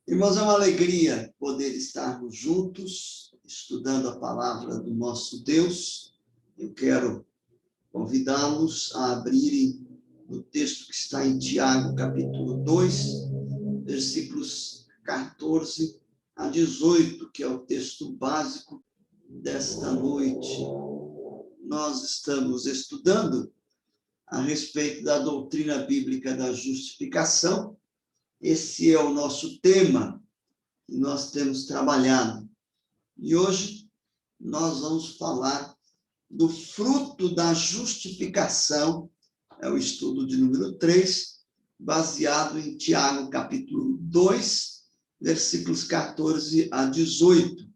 Irmãos, é uma alegria poder estarmos juntos, estudando a palavra do nosso Deus. Eu quero convidá-los a abrirem o texto que está em Tiago, capítulo 2, versículos 14 a 18, que é o texto básico desta noite. Nós estamos estudando a respeito da doutrina bíblica da justificação. Esse é o nosso tema que nós temos trabalhado. E hoje nós vamos falar do fruto da justificação, é o estudo de número 3, baseado em Tiago, capítulo 2, versículos 14 a 18.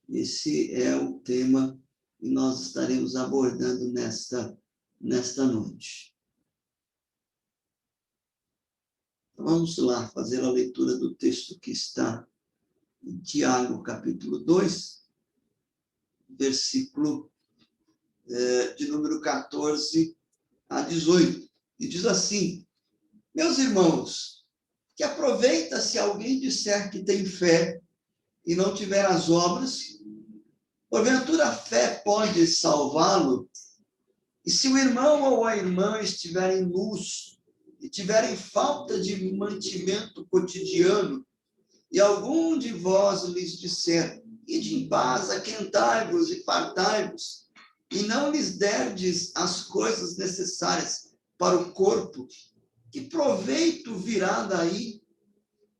Esse é o tema que nós estaremos abordando nesta noite. Vamos lá fazer a leitura do texto que está em Tiago, capítulo 2, versículo de número 14 a 18. E diz assim: meus irmãos, que aproveita se alguém disser que tem fé e não tiver as obras, porventura a fé pode salvá-lo? E se o irmão ou a irmã estiverem nus e tiverem falta de mantimento cotidiano, e algum de vós lhes disser: ide em paz, aquentai-vos e fartai-vos, e não lhes derdes as coisas necessárias para o corpo, que proveito virá daí?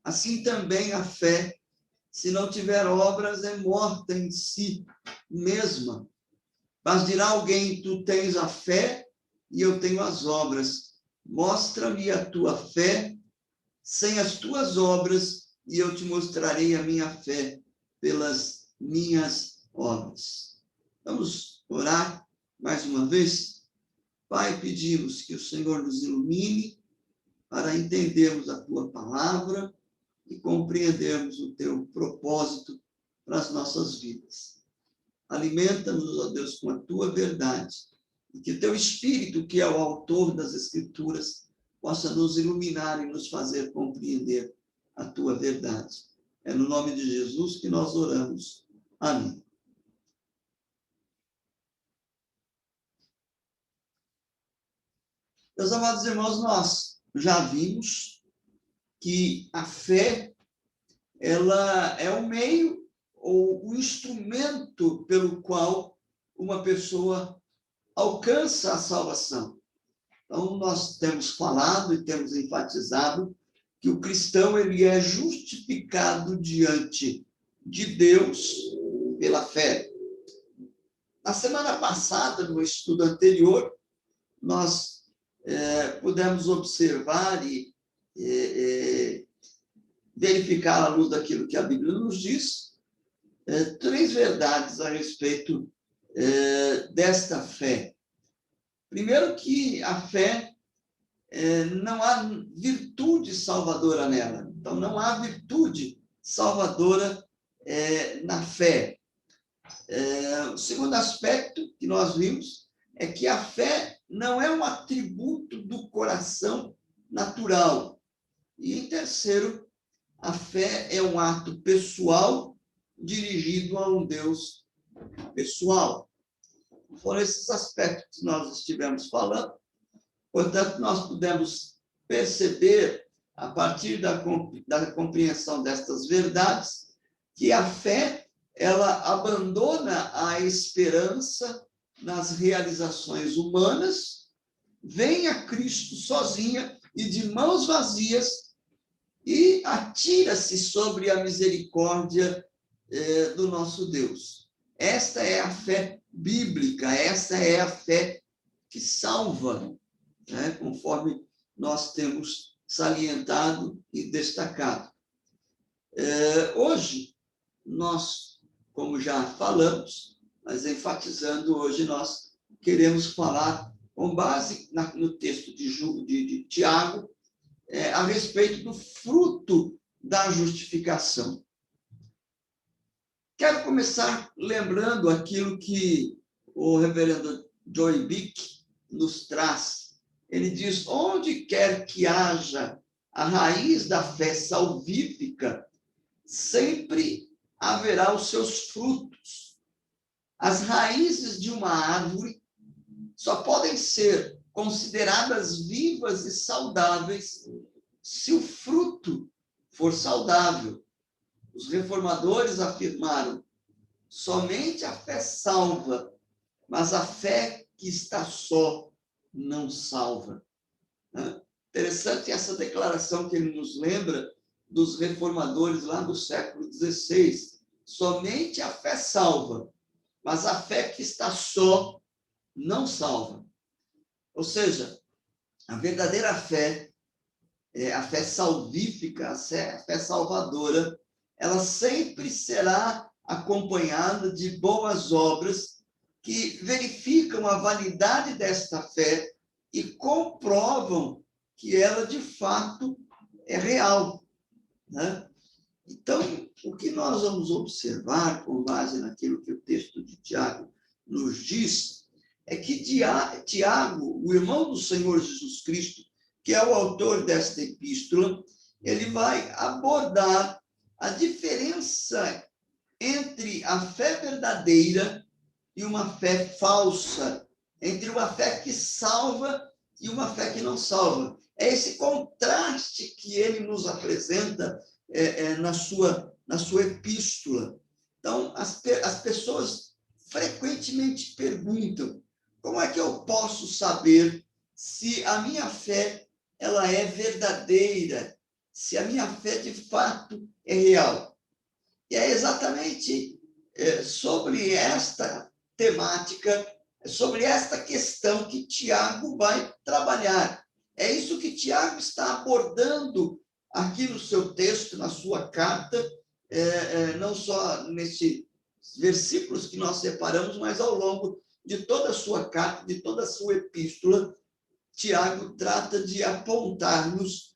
Assim também a fé, se não tiver obras, é morta em si mesma. Mas dirá alguém: tu tens a fé e eu tenho as obras. Mostra-me a tua fé sem as tuas obras, e eu te mostrarei a minha fé pelas minhas obras. Vamos orar mais uma vez? Pai, pedimos que o Senhor nos ilumine para entendermos a tua palavra e compreendermos o teu propósito para as nossas vidas. Alimenta-nos, ó Deus, com a tua verdade, e que o teu Espírito, que é o autor das Escrituras, possa nos iluminar e nos fazer compreender a tua verdade. É no nome de Jesus que nós oramos. Amém. Meus amados irmãos, nós já vimos que a fé, ela é o meio ou o instrumento pelo qual uma pessoa alcança a salvação. Então, nós temos falado e temos enfatizado que o cristão ele é justificado diante de Deus pela fé. Na semana passada, no estudo anterior, nós pudemos observar e verificar à luz daquilo que a Bíblia nos diz, três verdades a respeito desta fé. Primeiro, que a fé, não há virtude salvadora nela. Então, não há virtude salvadora na fé. O segundo aspecto que nós vimos é que a fé não é um atributo do coração natural. E, em terceiro, a fé é um ato pessoal dirigido a um Deus pessoal. Foram esses aspectos que nós estivemos falando. Portanto, nós pudemos perceber, a partir da compreensão destas verdades, que a fé, ela abandona a esperança nas realizações humanas, vem a Cristo sozinha e de mãos vazias e atira-se sobre a misericórdia do nosso Deus. Esta é a fé bíblica, essa é a fé que salva, né, conforme nós temos salientado e destacado. Hoje, nós, como já falamos, mas enfatizando hoje, nós queremos falar, com base no texto de Tiago, a respeito do fruto da justificação. Quero começar lembrando aquilo que o reverendo Joy Bick nos traz. Ele diz: onde quer que haja a raiz da fé salvífica, sempre haverá os seus frutos. As raízes de uma árvore só podem ser consideradas vivas e saudáveis se o fruto for saudável. Os reformadores afirmaram: somente a fé salva, mas a fé que está só não salva. Interessante essa declaração que ele nos lembra dos reformadores lá do século XVI. Somente a fé salva, mas a fé que está só não salva. Ou seja, a verdadeira fé, a fé salvífica, a fé salvadora, ela sempre será acompanhada de boas obras que verificam a validade desta fé e comprovam que ela, de fato, é real, né? Então, o que nós vamos observar, com base naquilo que o texto de Tiago nos diz, é que Tiago, o irmão do Senhor Jesus Cristo, que é o autor desta epístola, ele vai abordar a diferença entre a fé verdadeira e uma fé falsa, entre uma fé que salva e uma fé que não salva. É esse contraste que ele nos apresenta na sua epístola. Então, as pessoas frequentemente perguntam: como é que eu posso saber se a minha fé ela é verdadeira, se a minha fé de fato é real? E é exatamente sobre esta temática, sobre esta questão que Tiago vai trabalhar. É isso que Tiago está abordando aqui no seu texto, na sua carta, não só nesses versículos que nós separamos, mas ao longo de toda a sua carta, de toda a sua epístola. Tiago trata de apontar-nos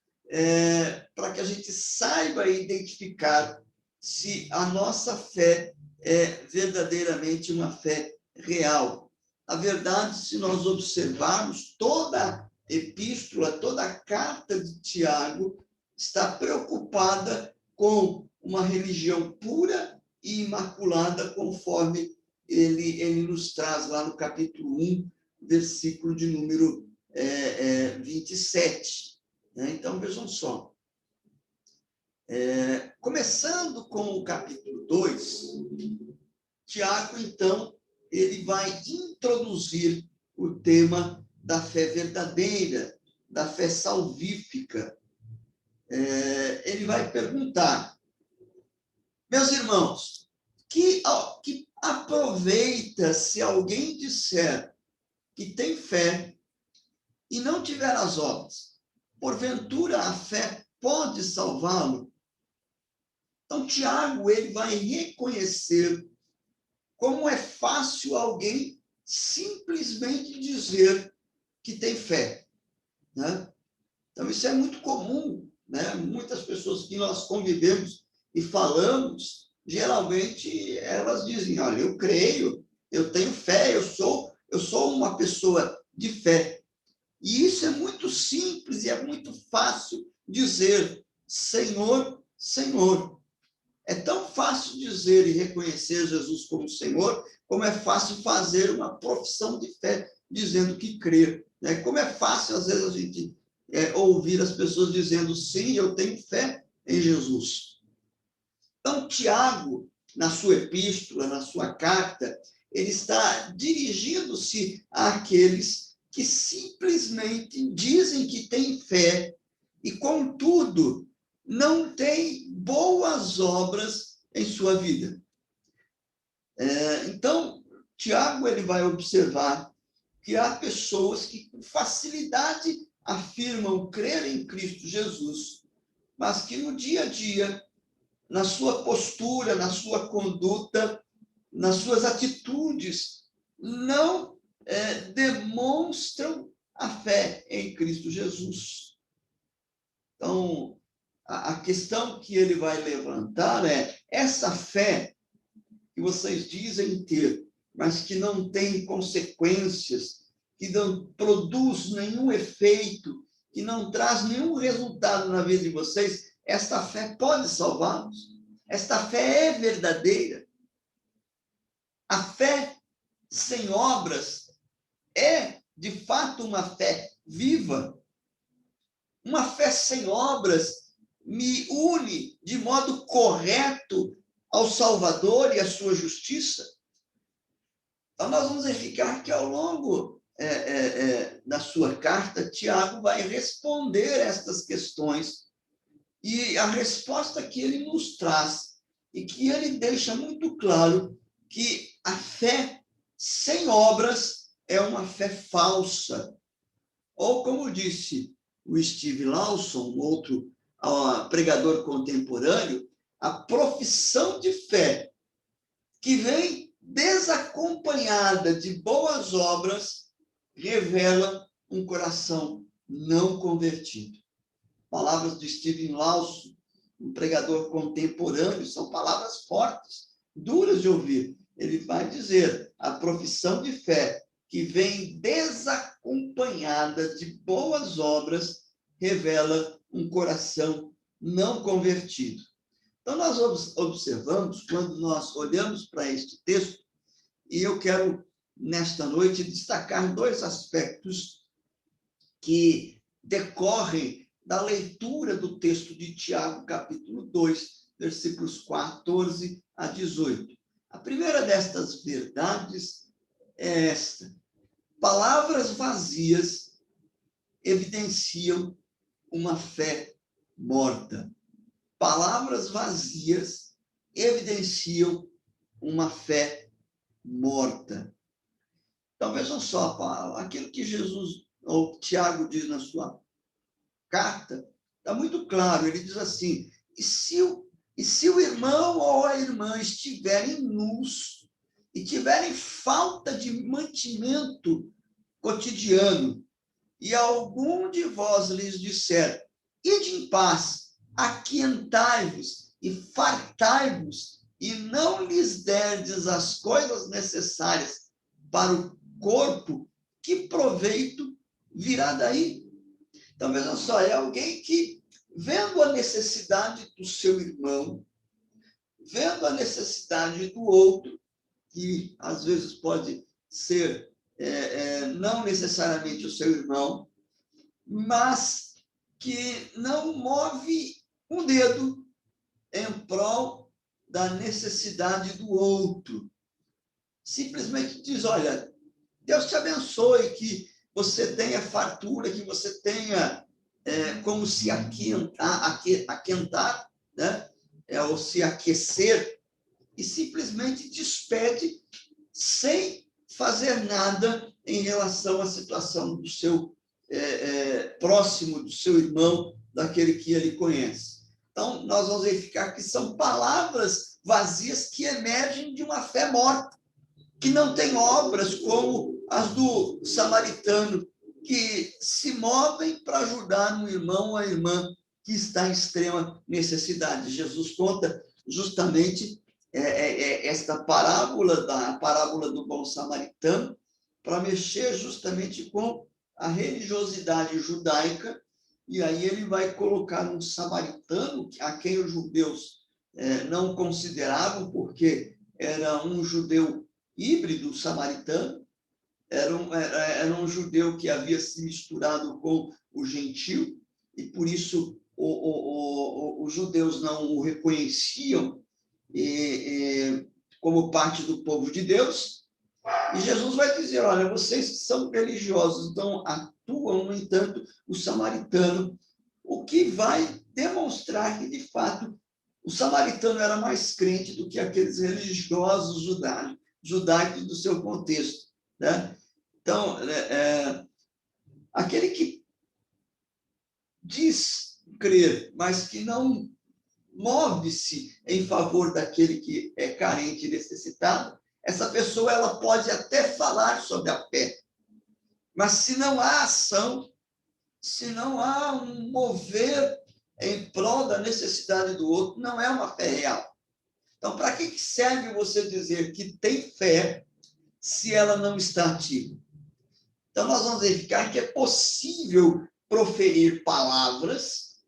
para que a gente saiba identificar se a nossa fé é verdadeiramente uma fé real. Na verdade, se nós observarmos toda a epístola, toda a carta de Tiago está preocupada com uma religião pura e imaculada, conforme ele nos traz lá no capítulo 1, versículo de número 27. Então, vejam só. Começando com o capítulo 2, Tiago, então, ele vai introduzir o tema da fé verdadeira, da fé salvífica. Ele vai perguntar: meus irmãos, que aproveita se alguém disser que tem fé e não tiver as obras? Porventura a fé pode salvá-lo? Então, Tiago, ele vai reconhecer como é fácil alguém simplesmente dizer que tem fé, né? Então, isso é muito comum, né? Muitas pessoas que nós convivemos e falamos, geralmente elas dizem: olha, eu creio, eu tenho fé, eu sou uma pessoa de fé. E isso é muito simples e é muito fácil dizer: Senhor, Senhor. É tão fácil dizer e reconhecer Jesus como Senhor, como é fácil fazer uma profissão de fé dizendo que crê, né? Como é fácil, às vezes, a gente ouvir as pessoas dizendo: sim, eu tenho fé em Jesus. Então, Tiago, na sua epístola, na sua carta, ele está dirigindo-se àqueles que simplesmente dizem que têm fé e, contudo, não têm boas obras em sua vida. Então, Tiago, ele vai observar que há pessoas que com facilidade afirmam crer em Cristo Jesus, mas que no dia a dia, na sua postura, na sua conduta, nas suas atitudes, não demonstram a fé em Cristo Jesus. Então, a questão que ele vai levantar é: essa fé que vocês dizem ter, mas que não tem consequências, que não produz nenhum efeito, que não traz nenhum resultado na vida de vocês, esta fé pode salvá-los? esta fé é verdadeira. A fé sem obras é, de fato, uma fé viva. Uma fé sem obras me une de modo correto ao Salvador e à sua justiça. Então, nós vamos verificar que, ao longo da sua carta, Tiago vai responder estas questões. E a resposta que ele nos traz, e que ele deixa muito claro, que a fé sem obras é uma fé falsa. Ou, como disse o Steve Lawson, outro pregador contemporâneo, a profissão de fé que vem desacompanhada de boas obras revela um coração não convertido. Palavras de Stephen Lawson, um pregador contemporâneo, são palavras fortes, duras de ouvir. Ele vai dizer: a profissão de fé que vem desacompanhada de boas obras revela um coração não convertido. Então, nós observamos, quando nós olhamos para este texto, e eu quero, nesta noite, destacar dois aspectos que decorrem da leitura do texto de Tiago, capítulo 2, versículos 14 a 18. A primeira destas verdades é esta: palavras vazias evidenciam uma fé morta. Palavras vazias evidenciam uma fé morta. Então, vejam só, aquilo que Jesus, ou Tiago, diz na sua carta, está muito claro. Ele diz assim: e se o irmão ou a irmã estiverem nus e tiverem falta de mantimento cotidiano, e algum de vós lhes disser: ide em paz, aquentai-vos e fartai-vos, e não lhes derdes as coisas necessárias para o corpo, que proveito virá daí? Então, vejam só, é alguém que, vendo a necessidade do seu irmão, vendo a necessidade do outro, que às vezes pode ser não necessariamente o seu irmão, mas que não move um dedo em prol da necessidade do outro. Simplesmente diz: olha, Deus te abençoe, que você tenha fartura, que você tenha como se aquentar, né? Ou se aquecer, e simplesmente despede sem fazer nada em relação à situação do seu próximo, do seu irmão, daquele que ele conhece. Então, nós vamos verificar que são palavras vazias que emergem de uma fé morta, que não tem obras como as do samaritano, que se movem para ajudar um irmão ou a irmã que está em extrema necessidade. Jesus conta justamente esta parábola, a parábola do bom samaritano, para mexer justamente com a religiosidade judaica, e aí ele vai colocar um samaritano, a quem os judeus não consideravam, porque era um judeu híbrido samaritano, era um judeu que havia se misturado com o gentio, e por isso os judeus não o reconheciam como parte do povo de Deus. E Jesus vai dizer: olha, vocês que são religiosos não atuam, no entanto, o samaritano, o que vai demonstrar que, de fato, o samaritano era mais crente do que aqueles religiosos judaicos do seu contexto, né? Então, aquele que diz crer, mas que não move-se em favor daquele que é carente e necessitado, essa pessoa ela pode até falar sobre a fé, mas se não há ação, se não há um mover em prol da necessidade do outro, não é uma fé real. Então, para que serve você dizer que tem fé se ela não está ativa? Então, nós vamos verificar que é possível proferir palavras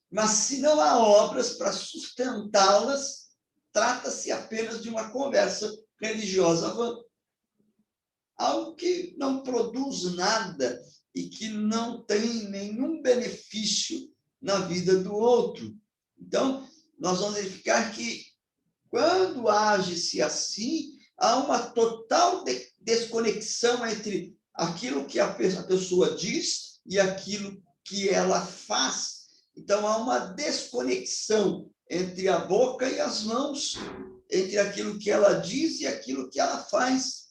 Mas se não há obras para sustentá-las, trata-se apenas de uma conversa religiosa vã. Algo que não produz nada e que não tem nenhum benefício na vida do outro. Então, nós vamos verificar que, quando age-se assim, há uma total desconexão entre aquilo que a pessoa diz e aquilo que ela faz. Então, há uma desconexão entre a boca e as mãos, entre aquilo que ela diz e aquilo que ela faz.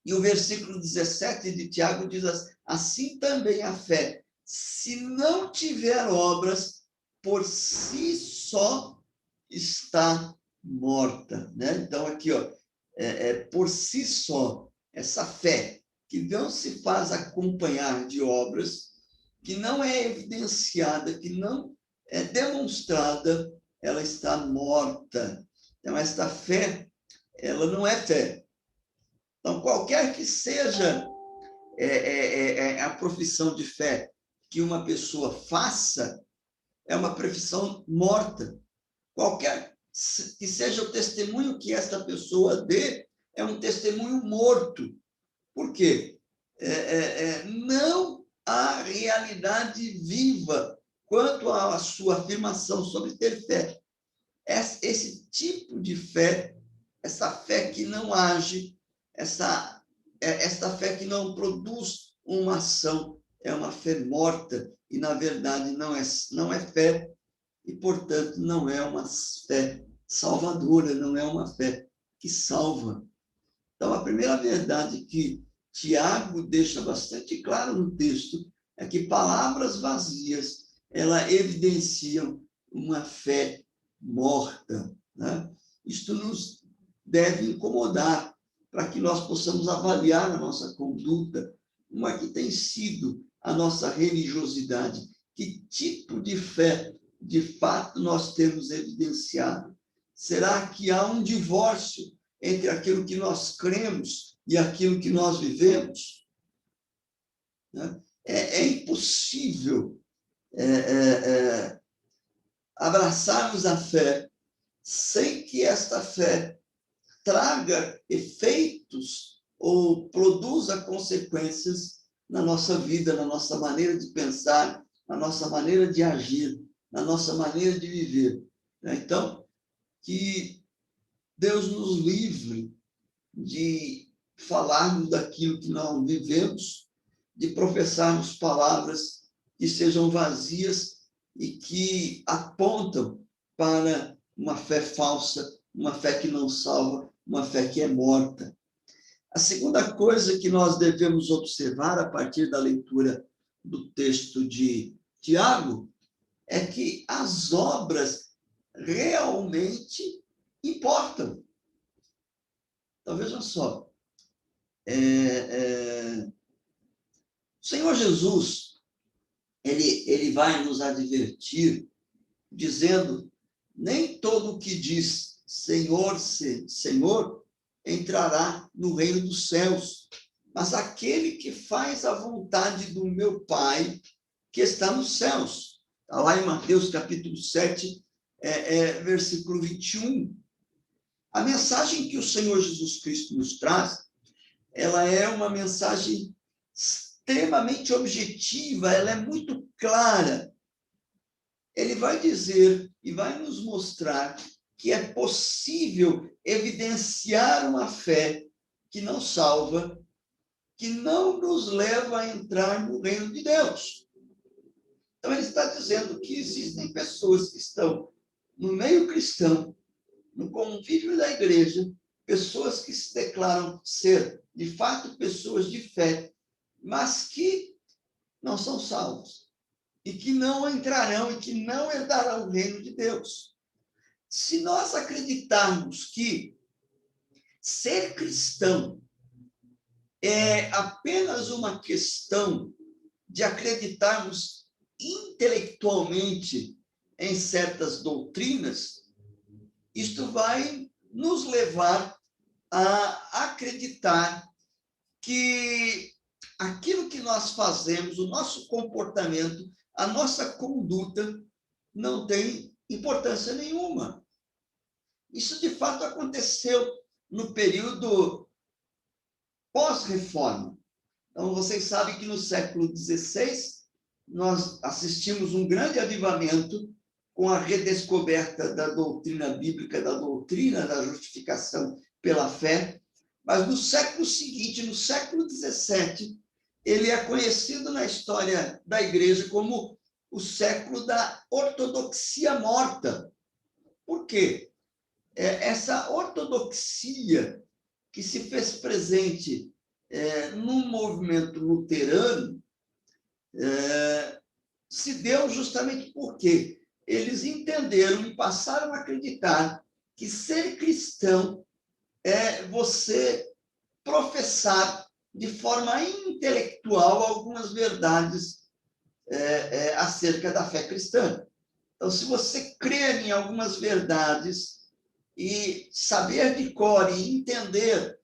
E o versículo 17 de Tiago diz assim também a fé, se não tiver obras, por si só está morta, né? Então, aqui, ó, por si só, essa fé que não se faz acompanhar de obras, que não é evidenciada, que não é demonstrada, ela está morta. Então, esta fé, ela não é fé. Então, qualquer que seja a profissão de fé que uma pessoa faça, é uma profissão morta. Qualquer que seja o testemunho que esta pessoa dê, é um testemunho morto. Por quê? Não há realidade viva quanto à sua afirmação sobre ter fé. Esse tipo de fé, essa fé que não age, esta fé que não produz uma ação, é uma fé morta e, na verdade, não é fé e, portanto, não é uma fé salvadora, não é uma fé que salva. Então, a primeira verdade que Tiago deixa bastante claro no texto é que palavras vazias, elas evidenciam uma fé morta, né? Isto nos deve incomodar para que nós possamos avaliar a nossa conduta, como é que tem sido a nossa religiosidade, que tipo de fé, de fato, nós temos evidenciado. Será que há um divórcio entre aquilo que nós cremos e aquilo que nós vivemos? É impossível abraçarmos a fé sem que esta fé traga efeitos ou produza consequências na nossa vida, na nossa maneira de pensar, na nossa maneira de agir, na nossa maneira de viver. Então, que Deus nos livre de falarmos daquilo que não vivemos, de professarmos palavras que sejam vazias e que apontam para uma fé falsa, uma fé que não salva, uma fé que é morta. A segunda coisa que nós devemos observar a partir da leitura do texto de Tiago é que as obras realmente importam. Então, veja só, o Senhor Jesus, ele vai nos advertir, dizendo, nem todo o que diz Senhor, Senhor, entrará no reino dos céus, mas aquele que faz a vontade do meu Pai, que está nos céus. Está lá em Mateus capítulo 7, versículo 21. A mensagem que o Senhor Jesus Cristo nos traz, ela é uma mensagem extremamente objetiva, ela é muito clara. Ele vai dizer e vai nos mostrar que é possível evidenciar uma fé que não salva, que não nos leva a entrar no reino de Deus. Então, ele está dizendo que existem pessoas que estão no meio cristão, no convívio da igreja, pessoas que se declaram ser, de fato, pessoas de fé, mas que não são salvos, e que não entrarão, e que não herdarão o reino de Deus. Se nós acreditarmos que ser cristão é apenas uma questão de acreditarmos intelectualmente em certas doutrinas, isto vai nos levar a acreditar que aquilo que nós fazemos, o nosso comportamento, a nossa conduta, não tem importância nenhuma. Isso, de fato, aconteceu no período pós-reforma. Então, vocês sabem que no século XVI, nós assistimos um grande avivamento com a redescoberta da doutrina bíblica, da doutrina da justificação pela fé. Mas no século seguinte, no século XVII, ele é conhecido na história da igreja como o século da ortodoxia morta. Por quê? Essa ortodoxia que se fez presente no movimento luterano se deu justamente porque eles entenderam e passaram a acreditar que ser cristão é você professar de forma intelectual algumas verdades acerca da fé cristã. Então, se você crer em algumas verdades e saber de cor e entender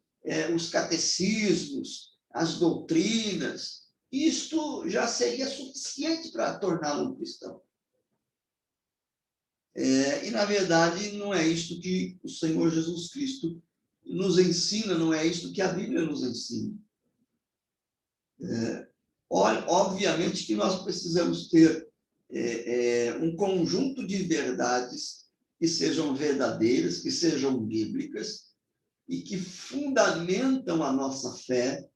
os catecismos, as doutrinas, isto já seria suficiente para torná-lo um cristão. E, na verdade, não é isto que o Senhor Jesus Cristo nos ensina, não é isto que a Bíblia nos ensina. Obviamente que nós precisamos ter um conjunto de verdades que sejam verdadeiras, que sejam bíblicas e que fundamentam a nossa fé,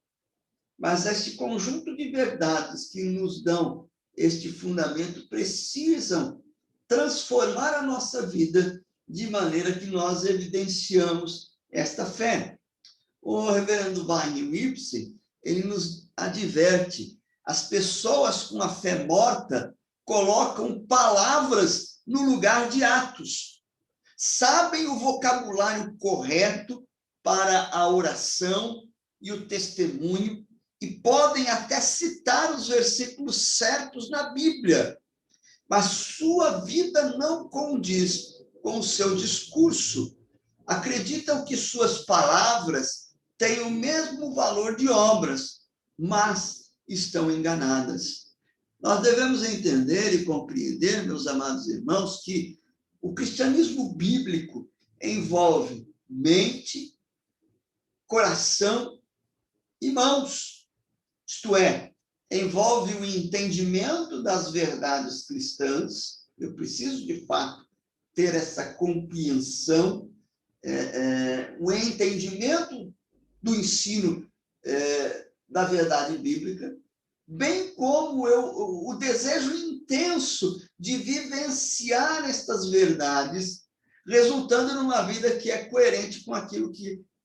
mas este conjunto de verdades que nos dão este fundamento precisam transformar a nossa vida de maneira que nós evidenciamos esta fé. O reverendo Wayne Wipsey, ele nos adverte, as pessoas com a fé morta colocam palavras no lugar de atos. Sabem o vocabulário correto para a oração e o testemunho e podem até citar os versículos certos na Bíblia, mas sua vida não condiz com o seu discurso. Acreditam que suas palavras têm o mesmo valor de obras, mas estão enganadas. Nós devemos entender e compreender, meus amados irmãos, que o cristianismo bíblico envolve mente, coração e mãos. Isto é, envolve o entendimento das verdades cristãs. Eu preciso, de fato, ter essa compreensão, o entendimento do ensino da verdade bíblica, bem como o desejo intenso de vivenciar estas verdades, resultando numa vida que é coerente com aquilo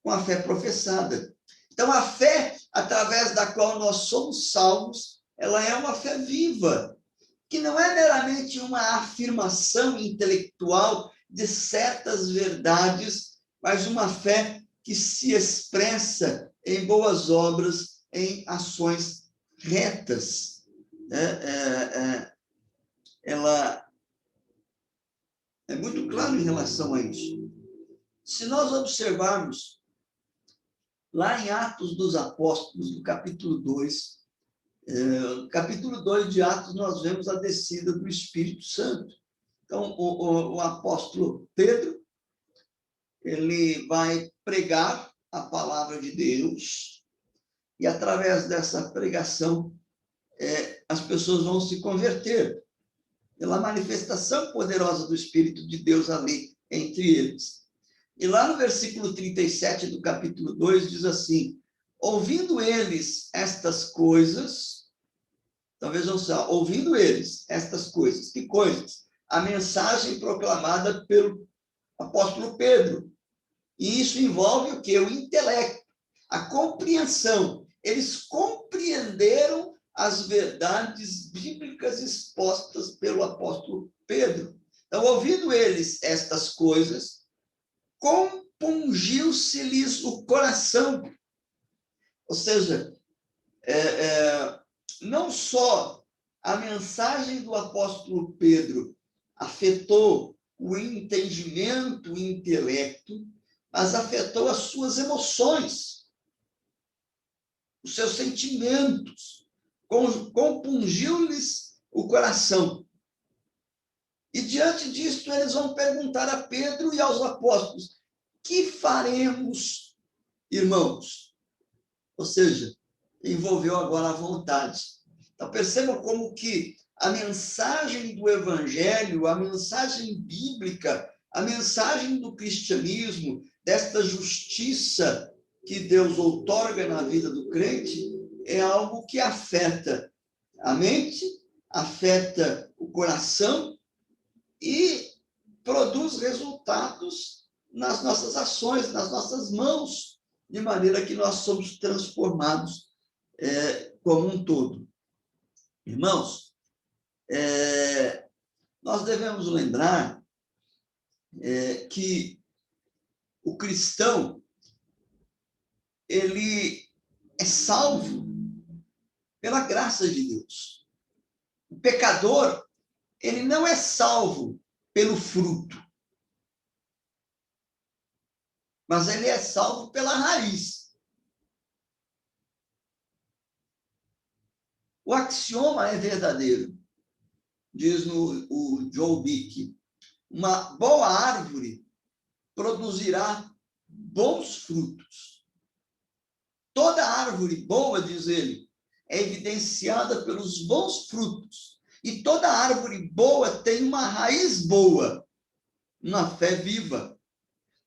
com a fé professada. Então, a fé, através da qual nós somos salvos, ela é uma fé viva, que não é meramente uma afirmação intelectual de certas verdades, mas uma fé que se expressa em boas obras, em ações retas. Ela é muito clara em relação a isso. Se nós observarmos lá em Atos dos Apóstolos, no capítulo 2, no capítulo 2 de Atos, nós vemos a descida do Espírito Santo. Então, o apóstolo Pedro, ele vai pregar a palavra de Deus, e através dessa pregação, as pessoas vão se converter, pela manifestação poderosa do Espírito de Deus ali entre eles. E lá no versículo 37 do capítulo 2, diz assim: ouvindo eles estas coisas, talvez não seja, ouvindo eles estas coisas, que coisas? A mensagem proclamada pelo apóstolo Pedro. E isso envolve o quê? O intelecto, a compreensão. Eles compreenderam as verdades bíblicas expostas pelo apóstolo Pedro. Então, ouvindo eles estas coisas, compungiu-se-lhes o coração. Ou seja, não só a mensagem do apóstolo Pedro afetou o entendimento, o intelecto, mas afetou as suas emoções, os seus sentimentos, compungiu-lhes o coração. E diante disto, eles vão perguntar a Pedro e aos apóstolos: que faremos, irmãos? Ou seja, envolveu agora a vontade. Então, percebam como que a mensagem do evangelho, a mensagem bíblica, a mensagem do cristianismo, desta justiça que Deus outorga na vida do crente, é algo que afeta a mente, afeta o coração e produz resultados nas nossas ações, nas nossas mãos, de maneira que nós somos transformados como um todo. Irmãos, nós devemos lembrar que o cristão, ele é salvo pela graça de Deus. O pecador, ele não é salvo pelo fruto, mas ele é salvo pela raiz. O axioma é verdadeiro, diz o Joe Bick. Uma boa árvore produzirá bons frutos. Toda árvore boa, diz ele, é evidenciada pelos bons frutos. E toda árvore boa tem uma raiz boa, uma fé viva.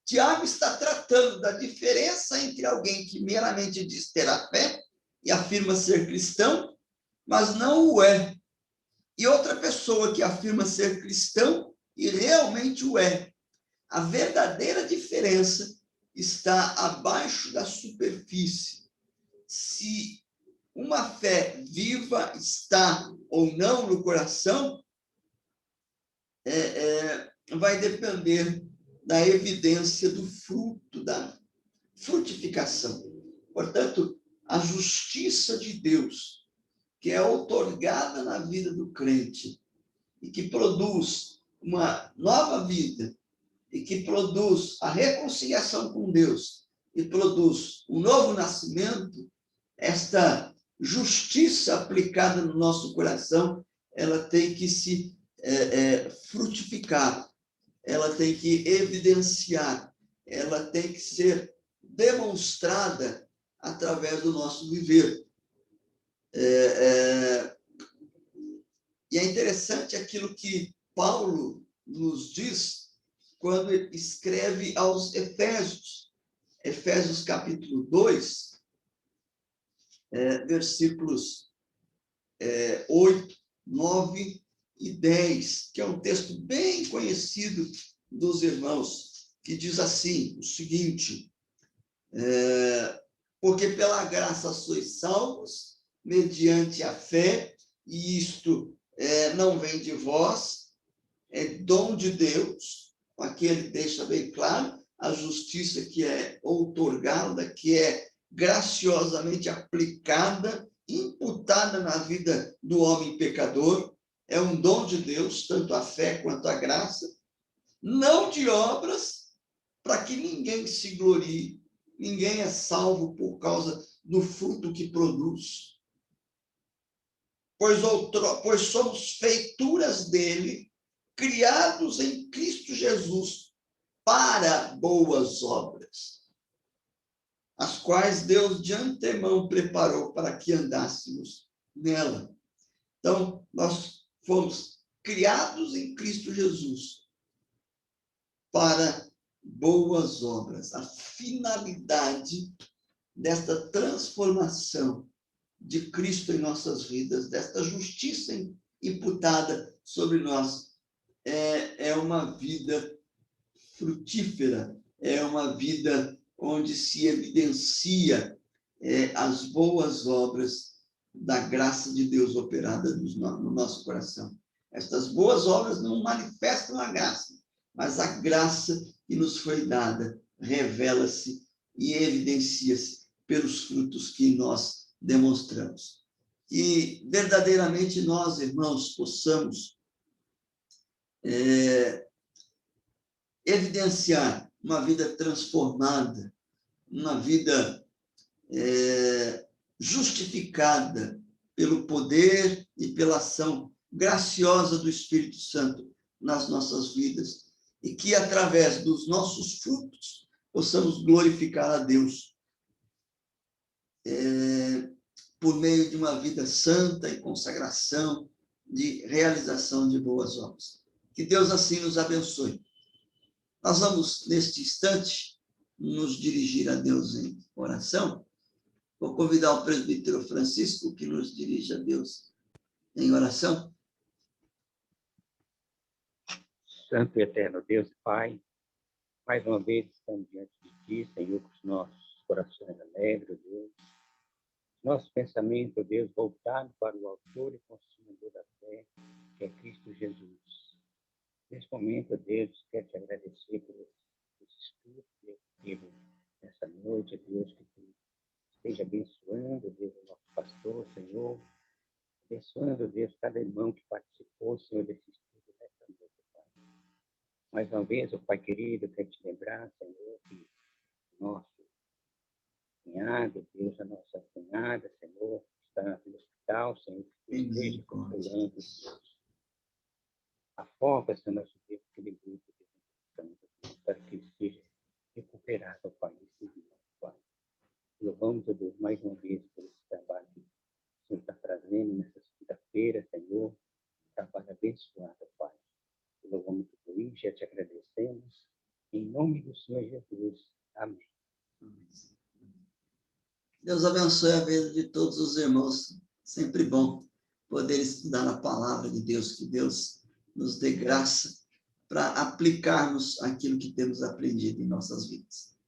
Tiago está tratando da diferença entre alguém que meramente diz ter a fé e afirma ser cristão, mas não o é, e outra pessoa que afirma ser cristão e realmente o é. A verdadeira diferença está abaixo da superfície. Se uma fé viva está ou não no coração, vai depender da evidência do fruto, da frutificação. Portanto, a justiça de Deus, que é outorgada na vida do crente e que produz uma nova vida, e que produz a reconciliação com Deus, e produz um novo nascimento, esta justiça aplicada no nosso coração, ela tem que se frutificar, ela tem que evidenciar, ela tem que ser demonstrada através do nosso viver. E é interessante aquilo que Paulo nos diz quando ele escreve aos Efésios. Efésios capítulo 2, versículos 8, 9 e 10, que é um texto bem conhecido dos irmãos, que diz assim, o seguinte: porque pela graça sois salvos, mediante a fé, e isto não vem de vós, é dom de Deus. Aqui ele deixa bem claro a justiça que é outorgada, que é graciosamente aplicada, imputada na vida do homem pecador. É um dom de Deus, tanto a fé quanto a graça, não de obras, para que ninguém se glorie. Ninguém é salvo por causa do fruto que produz. Pois somos feituras dele, criados em Cristo Jesus para boas obras, as quais Deus de antemão preparou para que andássemos nela. Então, nós fomos criados em Cristo Jesus para boas obras. A finalidade desta transformação de Cristo em nossas vidas, desta justiça imputada sobre nós, é uma vida frutífera, é uma vida onde se evidencia as boas obras da graça de Deus operada no nosso coração. Estas boas obras não manifestam a graça, mas a graça que nos foi dada revela-se e evidencia-se pelos frutos que nós demonstramos. E verdadeiramente nós, irmãos, possamos evidenciar uma vida transformada, uma vida justificada pelo poder e pela ação graciosa do Espírito Santo nas nossas vidas e que, através dos nossos frutos, possamos glorificar a Deus por meio de uma vida santa e consagração, de realização de boas obras. Que Deus assim nos abençoe. Nós vamos, neste instante, nos dirigir a Deus em oração. Vou convidar o presbítero Francisco que nos dirija a Deus em oração. Santo e eterno Deus e Pai, mais uma vez estamos diante de Ti, Senhor, com os nossos corações alegres, Deus. Nosso pensamento, Deus, voltado para o autor e consumador da fé, que é Cristo Jesus. Nesse momento, Deus, quero te agradecer por esse estudo que teve nessa noite, Deus, que Tu esteja abençoando, Deus, o nosso pastor, Senhor, abençoando, Deus, cada irmão que participou, Senhor, desse estudo nessa noite, Pai. Mais uma vez, Pai querido, quero te lembrar, Senhor, que nosso cunhado, Deus, a nossa cunhada, Senhor, está no hospital, Senhor, que esteja controlando, Deus. Afoga, Senhor, nosso Deus, aquele grupo de para que ele seja recuperado, Pai, nesse dia, Pai. Louvamos, Deus, mais uma vez por esse trabalho que o Senhor está trazendo nessa segunda-feira, Senhor, trabalho abençoado, Pai. Louvamos por isso, já te agradecemos, em nome do Senhor Jesus. Amém. Deus abençoe a vida de todos os irmãos. Sempre bom poder estudar a palavra de Deus, que Deus nos dê graça para aplicarmos aquilo que temos aprendido em nossas vidas.